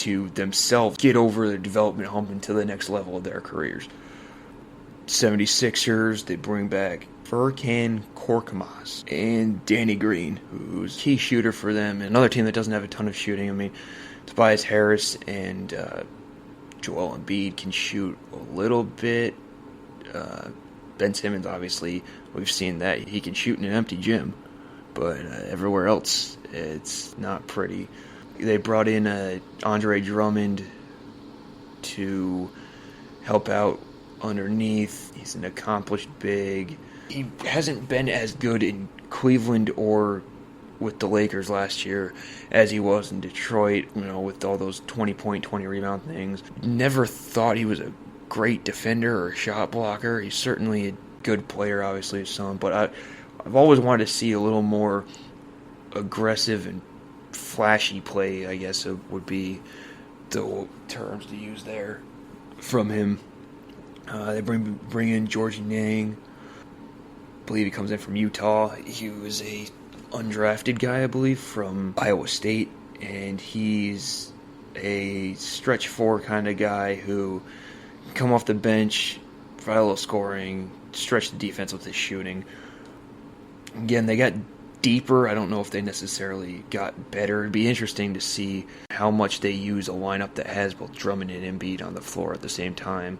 to themselves get over the development hump into the next level of their careers. 76ers, they bring back Furkan Korkmaz and Danny Green, who's a key shooter for them. Another team that doesn't have a ton of shooting. I mean, Tobias Harris and Joel Embiid can shoot a little bit. Ben Simmons, obviously, we've seen that. He can shoot in an empty gym. But everywhere else, it's not pretty. They brought in Andre Drummond to help out underneath. He's an accomplished big. He hasn't been as good in Cleveland or with the Lakers last year as he was in Detroit, with all those 20-point, 20-rebound things. Never thought he was a great defender or shot blocker. He's certainly a good player, obviously, his son, but I've always wanted to see a little more aggressive and flashy play, I guess it would be the terms to use there, from him. They bring in Georgie Niang. I believe he comes in from Utah. He was a undrafted guy, I believe, from Iowa State, and he's a stretch four kind of guy who can come off the bench, provide a little scoring, stretch the defense with his shooting. Again, they got deeper. I don't know if they necessarily got better. It'd be interesting to see how much they use a lineup that has both Drummond and Embiid on the floor at the same time.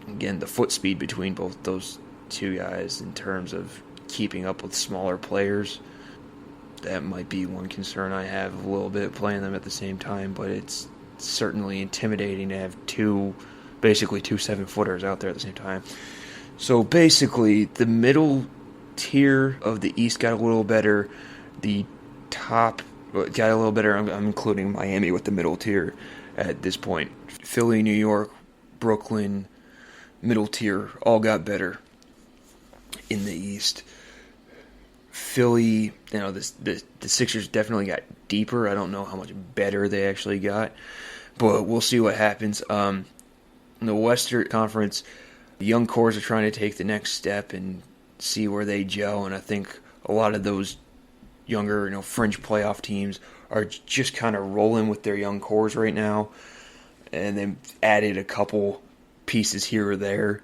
Again, the foot speed between both those two guys in terms of keeping up with smaller players, that might be one concern I have a little bit playing them at the same time, but it's certainly intimidating to have basically two 7-footers out there at the same time. So basically, the middle tier of the East got a little better. The top got a little better. I'm including Miami with the middle tier at this point. Philly, New York, Brooklyn, middle tier, all got better in the East. Philly, the Sixers definitely got deeper. I don't know how much better they actually got, but we'll see what happens. In the Western Conference, the young cores are trying to take the next step and see where they gel, and I think a lot of those younger, fringe playoff teams are just kind of rolling with their young cores right now, and they've added a couple pieces here or there,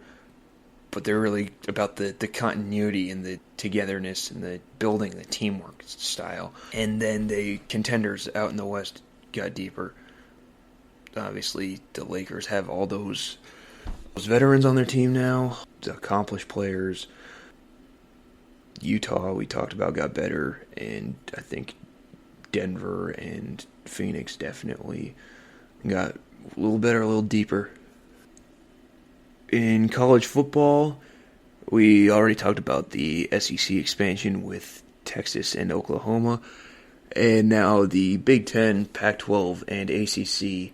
but they're really about the continuity and the togetherness and the building, the teamwork style. And then the contenders out in the West got deeper. Obviously, the Lakers have all those veterans on their team now, the accomplished players. Utah, we talked about, got better, and I think Denver and Phoenix definitely got a little better, a little deeper. In college football, we already talked about the SEC expansion with Texas and Oklahoma, and now the Big Ten, Pac-12, and ACC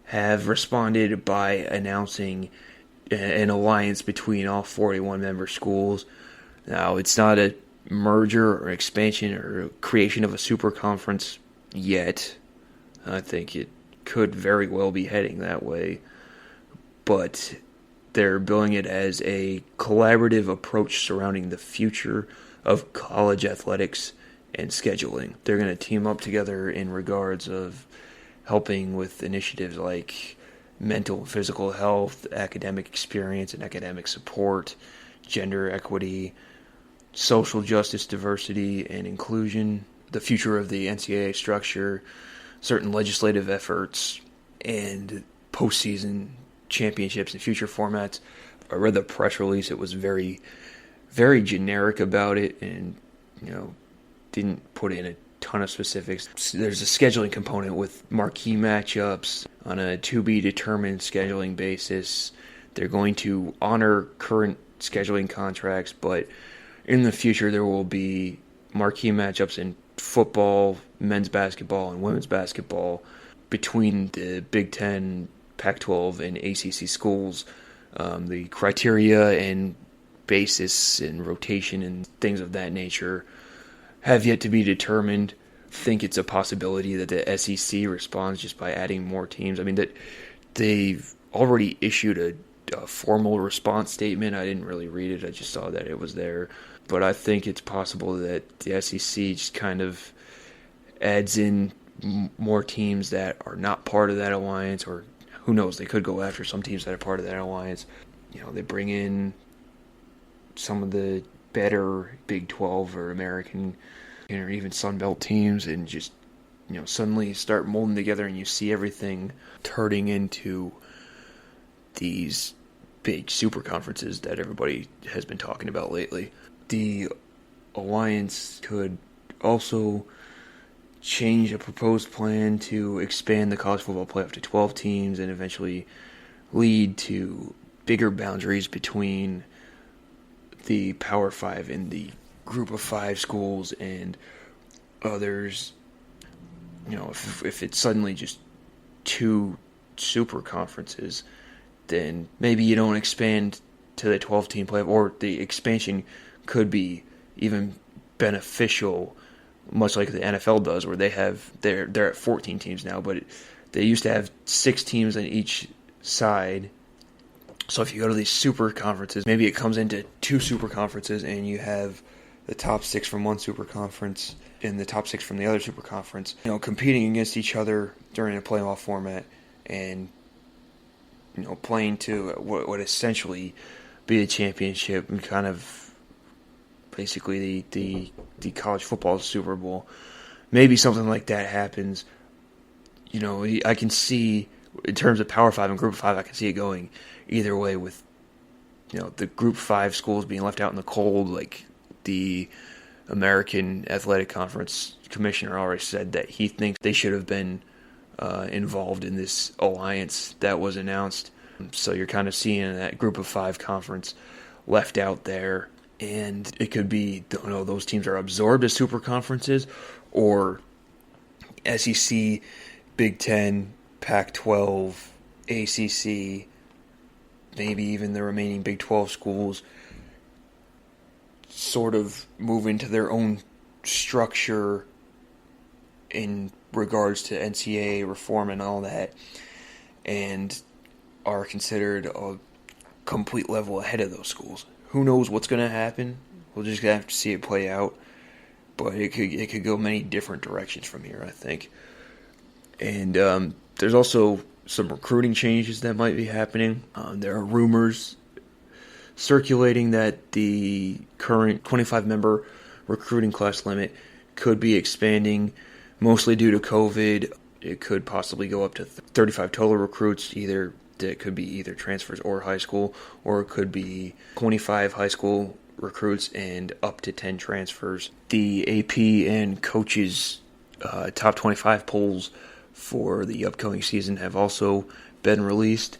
have responded by announcing an alliance between all 41 member schools. Now, it's not a merger or expansion or creation of a super conference yet. I think it could very well be heading that way, but they're billing it as a collaborative approach surrounding the future of college athletics and scheduling. They're going to team up together in regards of helping with initiatives like mental and physical health, academic experience and academic support, gender equity, social justice, diversity, and inclusion, the future of the NCAA structure, certain legislative efforts, and postseason championships and future formats. I read the press release. It was very, very generic about it, and didn't put in a ton of specifics. There's a scheduling component with marquee matchups on a to-be-determined scheduling basis. They're going to honor current scheduling contracts, but in the future there will be marquee matchups in football, men's basketball, and women's basketball between the Big Ten, Pac-12, and ACC schools. The criteria and basis and rotation and things of that nature have yet to be determined. I think it's a possibility that the SEC responds just by adding more teams. I mean, that they've already issued a formal response statement. I didn't really read it. I just saw that it was there. But I think it's possible that the SEC just kind of adds in more teams that are not part of that alliance, or who knows, they could go after some teams that are part of that alliance. They bring in some of the better Big 12 or American or even Sun Belt teams and just, suddenly start molding together, and you see everything turning into these big super conferences that everybody has been talking about lately. The alliance could also change a proposed plan to expand the college football playoff to 12 teams and eventually lead to bigger boundaries between the Power 5 and the Group of 5 schools and others. If it's suddenly just 2 super conferences, then maybe you don't expand to the 12-team playoff, or the expansion could be even beneficial, much like the NFL does, where they're at 14 teams now, but they used to have 6 teams on each side. So if you go to these super conferences, maybe it comes into 2 super conferences, and you have the top 6 from one super conference and the top 6 from the other super conference, competing against each other during a playoff format, and playing to what would essentially be a championship, and kind of basically the college football Super Bowl. Maybe something like that happens. I can see, in terms of Power 5 and Group 5, I can see it going either way, with the Group 5 schools being left out in the cold. Like the American Athletic Conference commissioner already said that he thinks they should have been involved in this alliance that was announced. So you're kind of seeing that Group of 5 conference left out there, and it could be, those teams are absorbed as super conferences, or SEC, Big 10, Pac-12, ACC, maybe even the remaining Big 12 schools sort of move into their own structure in regards to NCAA reform and all that, and are considered a complete level ahead of those schools. Who knows what's going to happen? We'll just have to see it play out. But it could go many different directions from here, I think. And there's also some recruiting changes that might be happening. There are rumors circulating that the current 25-member recruiting class limit could be expanding, mostly due to COVID. It could possibly go up to 35 total recruits, that could be either transfers or high school, or it could be 25 high school recruits and up to 10 transfers. The AP and coaches top 25 polls for the upcoming season have also been released.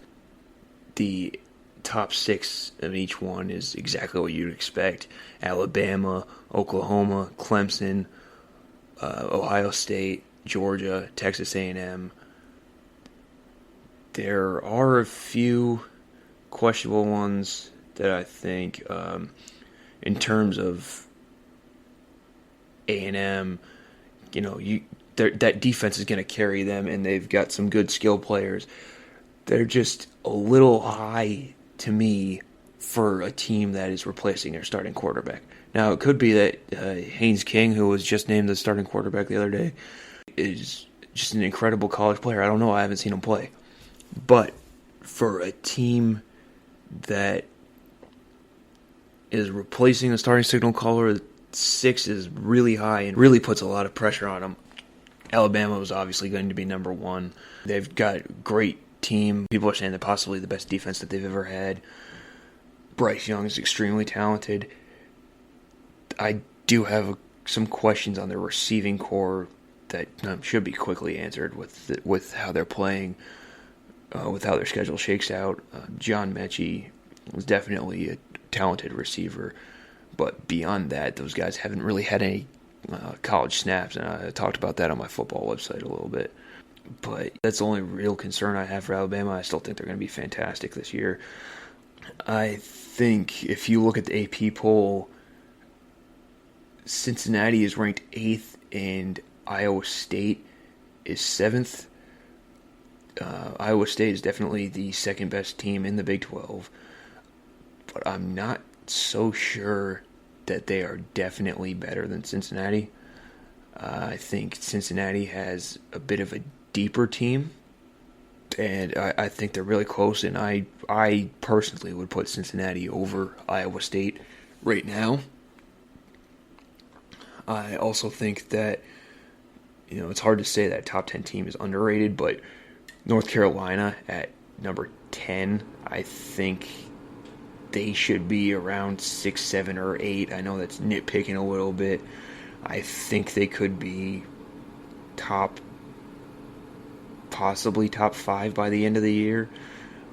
The top 6 of each one is exactly what you'd expect: Alabama, Oklahoma, Clemson, Ohio State, Georgia, Texas A&M. There are a few questionable ones that I think, in terms of A&M, that defense is going to carry them, and they've got some good skill players. They're just a little high to me for a team that is replacing their starting quarterback. Now, it could be that Haynes King, who was just named the starting quarterback the other day, is just an incredible college player. I don't know. I haven't seen him play. But for a team that is replacing the starting signal caller, 6 is really high and really puts a lot of pressure on them. Alabama was obviously going to be number 1. They've got a great team. People are saying they're possibly the best defense that they've ever had. Bryce Young is extremely talented. I do have some questions on their receiving core that should be quickly answered with how they're playing, with how their schedule shakes out. John Mechie was definitely a talented receiver, but beyond that, those guys haven't really had any college snaps, and I talked about that on my football website a little bit. But that's the only real concern I have for Alabama. I still think they're going to be fantastic this year. I think if you look at the AP poll, Cincinnati is ranked 8th and Iowa State is 7th. Iowa State is definitely the second best team in the Big 12, but I'm not so sure that they are definitely better than Cincinnati. I think Cincinnati has a bit of a deeper team, and I think they're really close, and I personally would put Cincinnati over Iowa State right now. I also think that, it's hard to say that top 10 team is underrated, but North Carolina at number 10, I think they should be around 6, 7, or 8. I know that's nitpicking a little bit. I think they could be possibly top 5 by the end of the year.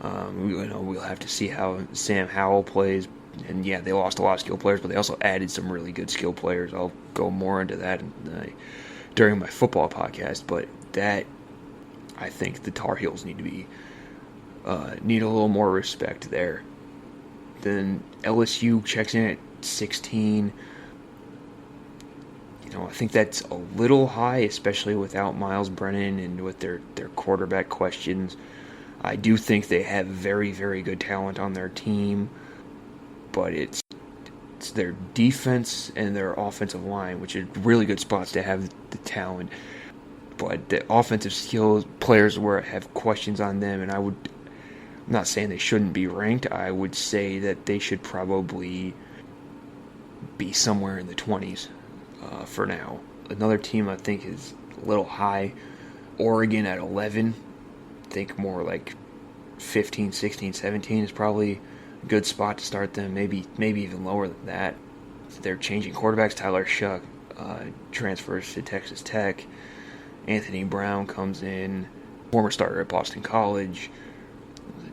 We'll have to see how Sam Howell plays. And yeah, they lost a lot of skill players, but they also added some really good skill players. I'll go more into that during my football podcast. But I think the Tar Heels need a little more respect there. Then LSU checks in at 16. I think that's a little high, especially without Miles Brennan and with their quarterback questions. I do think they have very, very good talent on their team, but it's their defense and their offensive line, which are really good spots to have the talent. But the offensive skills players have questions on them, and I'm not saying they shouldn't be ranked. I would say that they should probably be somewhere in the 20s for now. Another team I think is a little high, Oregon at 11. I think more like 15, 16, 17 is probably a good spot to start them. Maybe even lower than that. They're changing quarterbacks. Tyler Shuck transfers to Texas Tech. Anthony Brown comes in, former starter at Boston College.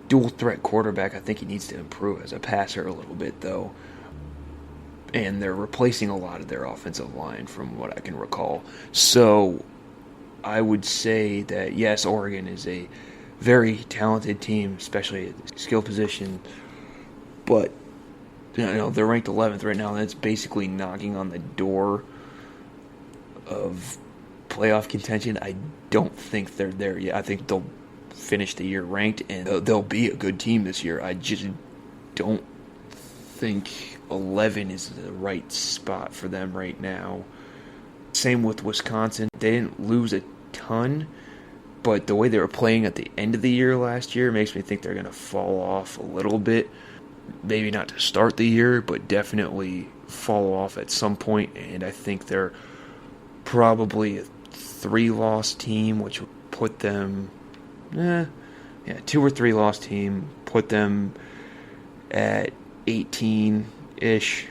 Dual threat quarterback. I think he needs to improve as a passer a little bit, though. And they're replacing a lot of their offensive line from what I can recall. So I would say that, yes, Oregon is a very talented team, especially at the skill position. But they're ranked 11th right now. That's basically knocking on the door of playoff contention. I don't think they're there yet. I think they'll finish the year ranked, and they'll be a good team this year. I just don't think 11 is the right spot for them right now. Same with Wisconsin. They didn't lose a ton, but the way they were playing at the end of the year last year makes me think they're going to fall off a little bit. Maybe not to start the year, but definitely fall off at some point, and I think they're probably a 3-loss team, which would put them 2 or 3 loss team, put them at 18-ish.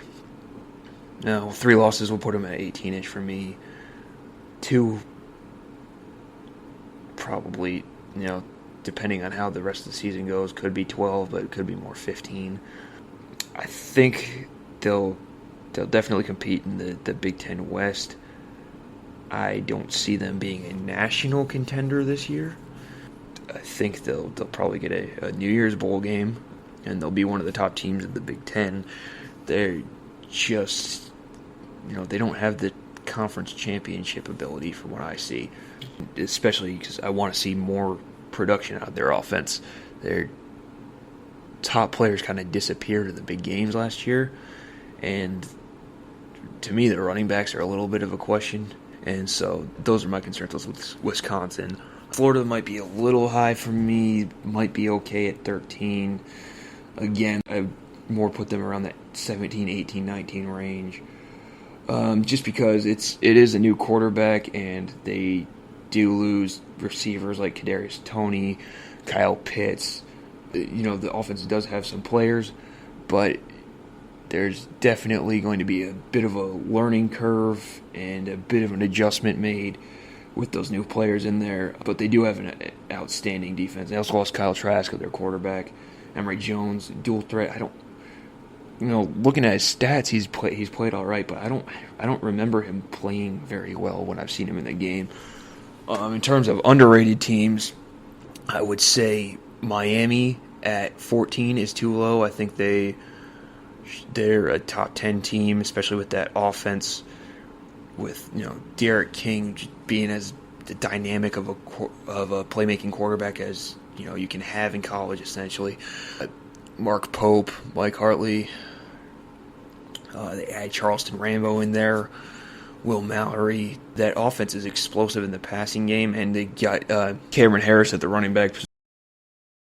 No, 3 losses will put them at 18-ish for me. 2 probably, depending on how the rest of the season goes, could be 12, but it could be more 15. I think they'll definitely compete in the Big Ten West. I don't see them being a national contender this year. I think they'll probably get a New Year's Bowl game, and they'll be one of the top teams of the Big Ten. They're just, they don't have the conference championship ability from what I see, especially because I want to see more production out of their offense. Their top players kind of disappeared in the big games last year, and to me, the running backs are a little bit of a question, and so those are my concerns with Wisconsin. Florida might be a little high for me, might be okay at 13. Again, I more put them around that 17, 18, 19 range. Just because it is a new quarterback, and they do lose receivers like Kadarius Toney, Kyle Pitts. The offense does have some players, but there's definitely going to be a bit of a learning curve and a bit of an adjustment made with those new players in there. But they do have an outstanding defense. They also lost Kyle Trask, their quarterback. Emory Jones, dual threat. Looking at his stats, he's played all right, but I don't remember him playing very well when I've seen him in the game. In terms of underrated teams, I would say Miami at 14 is too low. I think they're a top 10 team, especially with that offense, with Derek King being as the dynamic of a playmaking quarterback as you can have in college, essentially. Mark Pope, Mike Hartley, they add Charleston Rambo in there, Will Mallory. That offense is explosive in the passing game, and they got Cameron Harris at the running back